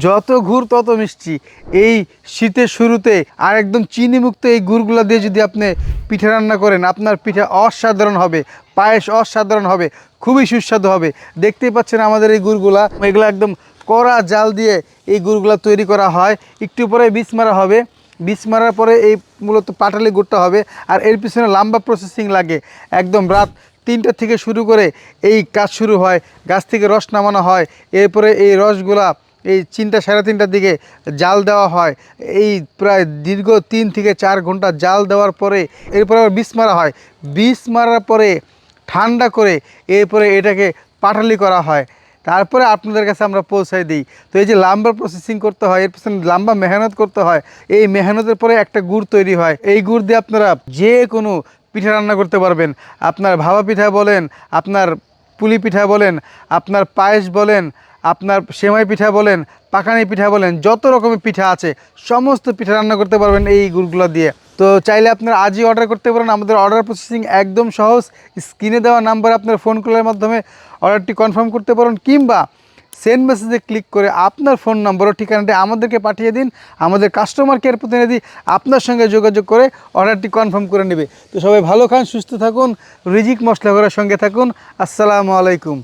যত গুড় তত মিষ্টি। এই শীতের শুরুতে আর একদম চিনিমুক্ত এই গুড়গুলো দিয়ে যদি আপনি পিঠা রান্না করেন, আপনার পিঠা অসাধারণ হবে, পায়েস অসাধারণ হবে, খুবই সুস্বাদু হবে। দেখতেই পাচ্ছেন আমাদের এই গুড়গুলা, এগুলো একদম কড়া জাল দিয়ে এই গুড়গুলা তৈরি করা হয়। একটু পরে বীজ মারা হবে, বীজ মারার পরে এই মূলত পাটালি গুড়টা হবে। আর এর পিছনে লম্বা প্রসেসিং লাগে, একদম রাত 3টা থেকে শুরু করে এই কাজ শুরু হয়, গাছ থেকে রস নামানো হয়, এরপরে এই রসগুলা এই 3টা সাড়ে 3টার দিকে জাল দেওয়া হয়। এই প্রায় দীর্ঘ 3 থেকে 4 ঘন্টা জাল দেওয়ার পরে এরপরে আবার বীজ মারা হয়, বীজ মারার পরে ঠান্ডা করে এরপরে এটাকে পাটালি করা হয়, তারপরে আপনাদের কাছে আমরা পৌঁছাই দিই। তো এই যে লম্বা প্রসেসিং করতে হয়, এর পিছনে লম্বা মেহনত করতে হয়, এই মেহনতের পরে একটা গুড় তৈরি হয়। এই গুড় দিয়ে আপনারা যে কোনো পিঠা রান্না করতে পারবেন। আপনার ভাপা পিঠা বলেন, আপনার পুলি পিঠা বলেন, আপনার পায়েস বলেন, আপনার সেমাই পিঠা বলেন, পাকানি পিঠা বলেন, যত রকমের পিঠা আছে সমস্ত পিঠা রান্না করতে পারবেন এই গুড়গুলো দিয়ে। তো চাইলে আপনারা আজই অর্ডার করতে পারেন। আমাদের অর্ডার প্রসেসিং একদম সহজ। স্ক্রিনে দেওয়া নাম্বার আপনার ফোন কলের মাধ্যমে অর্ডারটি কনফার্ম করতে পারেন, কিংবা সেন্ড মেসেজে ক্লিক করে আপনার ফোন নম্বর ও ঠিকানাটি আমাদেরকে পাঠিয়ে দিন। আমাদের কাস্টমার কেয়ার প্রতিনিধি আপনার সঙ্গে যোগাযোগ করে অর্ডারটি কনফার্ম করে নেবে। তো সবাই ভালো খান, সুস্থ থাকুন, রিজিক মশলা করার সঙ্গে থাকুন। আসসালামু আলাইকুম।